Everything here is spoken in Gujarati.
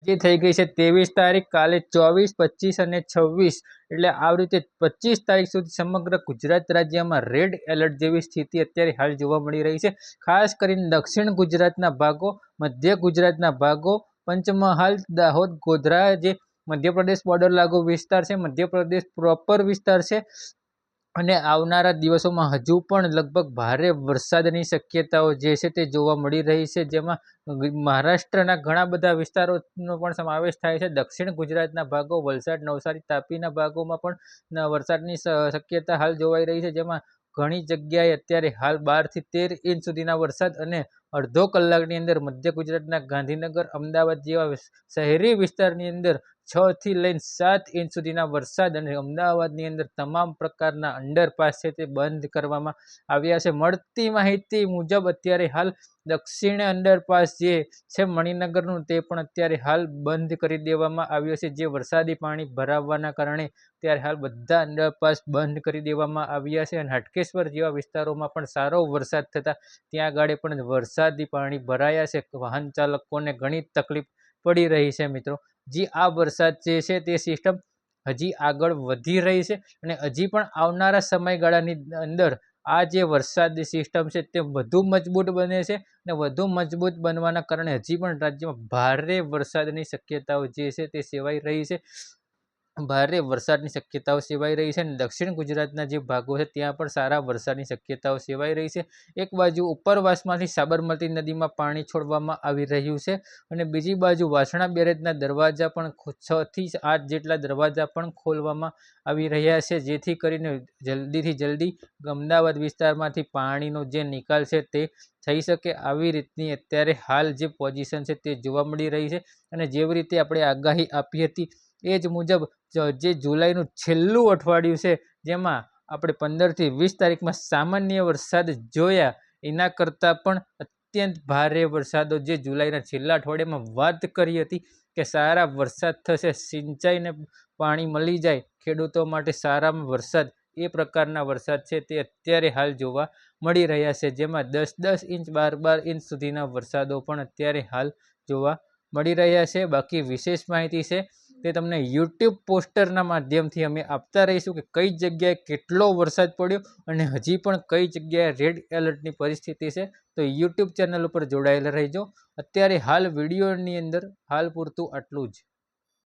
જે થઈ ગઈ છે 23 તારીખ, કાલે 24, 25 અને 26 એટલે આવી રીતે 25 તારીખ સુધી સમગ્ર ગુજરાત રાજ્યમાં રેડ એલર્ટ જેવી સ્થિતિ અત્યારે હાલ જોવા મળી રહી છે। ખાસ કરીને દક્ષિણ ગુજરાતના ભાગો, મધ્ય ગુજરાતના ભાગો, પંચમહાલ, દાહોદ, ગોધરા જે મધ્યપ્રદેશ બોર્ડર લાગુ વિસ્તાર છે, મધ્યપ્રદેશ પ્રોપર વિસ્તાર છે અને આવનારા દિવસોમાં હજુ પણ લગભગ ભારે વરસાદની શક્યતાઓ જે છે તે જોવા મળી રહી છે, જેમાં મહારાષ્ટ્રના ઘણા બધા વિસ્તારોનો પણ સમાવેશ થાય છે। દક્ષિણ ગુજરાતના ભાગો, વલસાડ, નવસારી, તાપીના ભાગોમાં પણ વરસાદની શક્યતા હાલ જોવાઈ રહી છે, જેમાં ઘણી જગ્યાએ અત્યારે હાલ 12 થી 13 ઇંચ સુધીના વરસાદ અને અડધો કલાકની અંદર મધ્ય ગુજરાતના ગાંધીનગર, અમદાવાદ જેવા શહેરી વિસ્તારની અંદર 6 થી લઈને 7 ઇંચ સુધીના વરસાદ અને અમદાવાદની અંદર તમામ પ્રકારના અંડરપાસ છે તે બંધ કરવામાં આવ્યા છે। મળતી માહિતી મુજબ અત્યારે હાલ દક્ષિણ અંડરપાસ જે છે મણિનગરનું, તે પણ અત્યારે હાલ બંધ કરી દેવામાં આવ્યો છે, જે વરસાદી પાણી ભરાવાના કારણે ત્યારે હાલ બધા અંડરપાસ બંધ કરી દેવામાં આવ્યા છે અને હાટકેશ્વર જેવા વિસ્તારોમાં પણ સારો વરસાદ થતા ત્યાં આગળ પણ વરસાદી પાણી ભરાયા છે। વાહન ચાલકોને ઘણી તકલીફ પડી રહી છે। મિત્રો, જે આ વરસાદ જે છે તે સિસ્ટમ હજી આગળ વધી રહી છે અને હજી પણ આવનારા સમયગાળાની અંદર આ જે વરસાદી સિસ્ટમ છે તે વધુ મજબૂત બને છે અને વધુ મજબૂત બનવાના કારણે હજી પણ રાજ્યમાં ભારે વરસાદની શક્યતાઓ જે છે તે સેવાઈ રહી છે। ભારે વરસાદની શક્યતાઓ સેવાઈ રહી છે અને દક્ષિણ ગુજરાતના જે ભાગો છે ત્યાં પણ સારા વરસાદની શક્યતાઓ સેવાઈ રહી છે। એક બાજુ ઉપરવાસમાંથી સાબરમતી નદીમાં પાણી છોડવામાં આવી રહ્યું છે અને બીજી બાજુ વાસણા બેરેજના દરવાજા પણ 6 થી 8 જેટલા દરવાજા પણ ખોલવામાં આવી રહ્યા છે, જેથી કરીને જલ્દીથી જલ્દી અમદાવાદ વિસ્તારમાંથી પાણીનો જે નિકાલ છે તે થઈ શકે। આવી રીતની અત્યારે હાલ જે પોઝિશન છે તે જોવા મળી રહી છે અને જેવી રીતે આપણે આગાહી આપી હતી એ જ મુજબ જે જુલાઈનું છેલ્લું અઠવાડિયું છે, જેમાં આપણે 15 થી 20 તારીખમાં સામાન્ય વરસાદ જોયા, એના કરતાં પણ અત્યંત ભારે વરસાદો જે જુલાઈના છેલ્લા અઠવાડિયામાં વાત કરી હતી કે સારા વરસાદ થશે, સિંચાઈને પાણી મળી જાય, ખેડૂતો માટે સારામાં વરસાદ, એ પ્રકારના વરસાદ છે તે અત્યારે હાલ જોવા મળી રહ્યા છે, જેમાં 10-10 ઇંચ, 12-12 ઇંચ સુધીના વરસાદો પણ અત્યારે હાલ જોવા મળી રહ્યા છે। બાકી વિશેષ માહિતી છે તે તમને યુટ્યુબ પોસ્ટરના માધ્યમથી અમે આપતા રહીશું કે કઈ જગ્યાએ કેટલો વરસાદ પડ્યો અને હજી પણ કઈ જગ્યાએ રેડ એલર્ટની પરિસ્થિતિ છે, તો યુટ્યુબ ચેનલ ઉપર જોડાયેલા રહેજો। અત્યારે હાલ વિડીયોની અંદર હાલ પૂરતું આટલું જ।